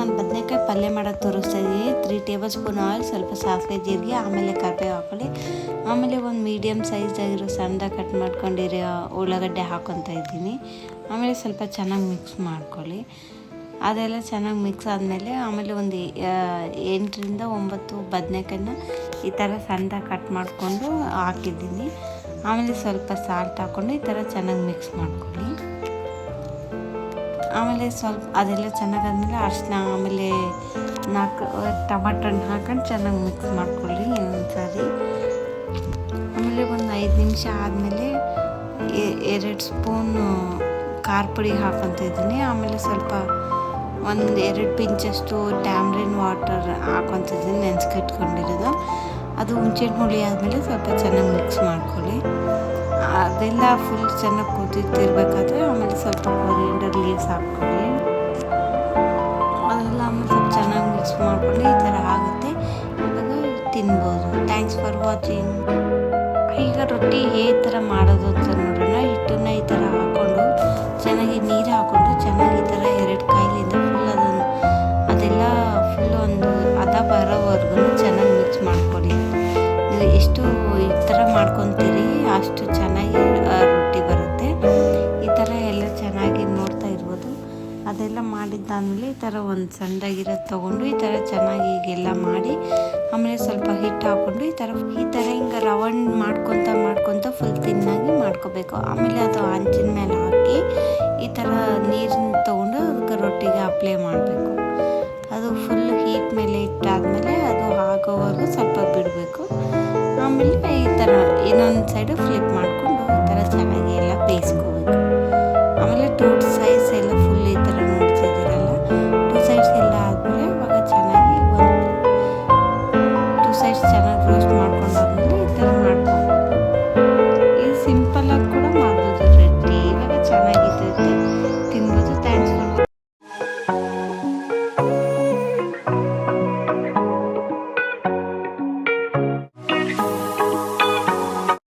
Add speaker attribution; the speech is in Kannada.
Speaker 1: ನಾನು ಬದನೆಕಾಯಿ ಪಲ್ಯ ಮಾಡೋಕ್ಕೆ ತೋರಿಸ್ತಾ ಇದ್ದೀನಿ. 3 ಟೇಬಲ್ ಸ್ಪೂನ್ ಆಯಿಲ್, ಸ್ವಲ್ಪ ಸಾಸಿವೆ ಜೀರಿಗೆ, ಆಮೇಲೆ ಕರಿಬೇವು ಹಾಕ್ಕೊಳ್ಳಿ. ಆಮೇಲೆ ಒಂದು ಮೀಡಿಯಮ್ ಸೈಜಾಗಿರೋ ಸಣ್ಣದಾಗಿ ಕಟ್ ಮಾಡ್ಕೊಂಡಿರೋ ಉಳ್ಳಾಗಡ್ಡೆ ಹಾಕ್ಕೊತಾ ಇದ್ದೀನಿ. ಆಮೇಲೆ ಸ್ವಲ್ಪ ಚೆನ್ನಾಗಿ ಮಿಕ್ಸ್ ಮಾಡ್ಕೊಳ್ಳಿ. ಅದೆಲ್ಲ ಚೆನ್ನಾಗಿ ಮಿಕ್ಸ್ ಆದಮೇಲೆ ಆಮೇಲೆ ಒಂದು 8ರಿಂದ 9 ಬದನೆಕಾಯಿನ ಈ ಥರ ಸಣ್ಣದಾಗಿ ಕಟ್ ಮಾಡಿಕೊಂಡು ಹಾಕಿದ್ದೀನಿ. ಆಮೇಲೆ ಸ್ವಲ್ಪ ಸಾಲ್ಟ್ ಹಾಕ್ಕೊಂಡು ಈ ಥರ ಚೆನ್ನಾಗಿ ಮಿಕ್ಸ್ ಮಾಡ್ಕೊಳ್ಳಿ. ಆಮೇಲೆ ಸ್ವಲ್ಪ ಅದೆಲ್ಲ ಚೆನ್ನಾಗಾದ್ಮೇಲೆ ಅರಿಶಿನ, ಆಮೇಲೆ 4 ಟಮಾಟೊ ಹಣ್ಣು ಹಾಕೊಂಡು ಚೆನ್ನಾಗಿ ಮಿಕ್ಸ್ ಮಾಡ್ಕೊಳ್ಳಿ ಇನ್ನೊಂದು ಸಾರಿ. ಆಮೇಲೆ ಒಂದು 5 ನಿಮಿಷ ಆದಮೇಲೆ 2 ಸ್ಪೂನು ಖಾರ ಪುಡಿ ಹಾಕ್ಕೊತ ಇದ್ದೀನಿ. ಆಮೇಲೆ ಸ್ವಲ್ಪ 1-2 ಪಿಂಚಷ್ಟು ಟ್ಯಾಮ್ರಿನ್ ವಾಟರ್ ಹಾಕ್ಕೊತಿದ್ದೀನಿ, ನೆನೆಸ್ಕಿಟ್ಕೊಂಡಿರೋದು. ಅದು ಹುಣಸೆಹಣ್ಣು ಹುಳಿ ಆದಮೇಲೆ ಸ್ವಲ್ಪ ಚೆನ್ನಾಗಿ ಮಿಕ್ಸ್ ಮಾಡ್ಕೊಳ್ಳಿ. ಅದೆಲ್ಲ ಫುಲ್ ಚೆನ್ನಾಗಿ ಕುದೀತಿರ್ಬೇಕಾದ್ರೆ ಆಮೇಲೆ ಸ್ವಲ್ಪ ಕೊರಿಯಂಡರ್ ಲೀವ್ಸ್ ಹಾಕ್ಕೊಳ್ಳಿ. ಅದೆಲ್ಲ ಆಮೇಲೆ ಸ್ವಲ್ಪ ಚೆನ್ನಾಗಿ ಮಿಕ್ಸ್ ಮಾಡ್ಕೊಂಡು ಈ ಥರ ಆಗುತ್ತೆ. ಇವಾಗ ತಿನ್ಬೋದು. Thanks for watching. ಈಗ ರೊಟ್ಟಿ ಹೇಗೆ ಥರ ಮಾಡೋದು ಅಂತ ನೋಡೋಣ. ಹಿಟ್ಟನ್ನ ಈ ಥರ ಹಾಕ್ಕೊಂಡು ಚೆನ್ನಾಗಿ ನೀರು ಹಾಕ್ಕೊಂಡು ಚೆನ್ನಾಗಿ ಈ ಥರ 2 ಕೈಲಿಂದ ಫುಲ್ ಅದೆಲ್ಲ ಫುಲ್ ಒಂದು ಹದ ಬರೋವರೆಗೂ ಚೆನ್ನಾಗಿ ಮಿಕ್ಸ್ ಮಾಡ್ಕೊಳ್ಳಿ. ನೀವು ಎಷ್ಟು ಈ ಥರ ಮಾಡ್ಕೊತೀರಿ ಅಷ್ಟು ಚೆನ್ನಾಗಿ ರೊಟ್ಟಿ ಬರುತ್ತೆ. ಈ ಥರ ಎಲ್ಲ ಚೆನ್ನಾಗಿ ನೋಡ್ತಾ ಇರ್ಬೋದು. ಅದೆಲ್ಲ ಮಾಡಿದ್ದಾದಮೇಲೆ ಈ ಥರ ಒಂದು ಸಣ್ಣದಾಗಿರೋದು ತೊಗೊಂಡು ಈ ಥರ ಚೆನ್ನಾಗಿ ಹೀಗೆಲ್ಲ ಮಾಡಿ ಆಮೇಲೆ ಸ್ವಲ್ಪ ಹಿಟ್ಟು ಹಾಕ್ಕೊಂಡು ಈ ಥರ ಹಿಂಗೆ ರೌಂಡ್ ಮಾಡ್ಕೊತ ಫುಲ್ ತಿನ್ನಾಗಿ ಮಾಡ್ಕೋಬೇಕು. ಆಮೇಲೆ ಅದು ಹಂಚಿನ ಮೇಲೆ ಹಾಕಿ ಈ ಥರ ನೀರನ್ನ ತೊಗೊಂಡು ಅದಕ್ಕೆ ರೊಟ್ಟಿಗೆ ಅಪ್ಲೈ ಮಾಡಬೇಕು. ಅದು ಫುಲ್ ಹೀಟ್ ಮೇಲೆ ಇಟ್ಟಾದಮೇಲೆ ಅದು ಆಗೋವರೆಗೂ ಸ್ವಲ್ಪ ಬಿಡಬೇಕು. ಆಮೇಲೆ ಈ ಥರ ಇನ್ನೊಂದು ಸೈಡು ಫ್ಲಿಪ್ ಮಾಡಿಕೊಂಡು ಈ ಥರ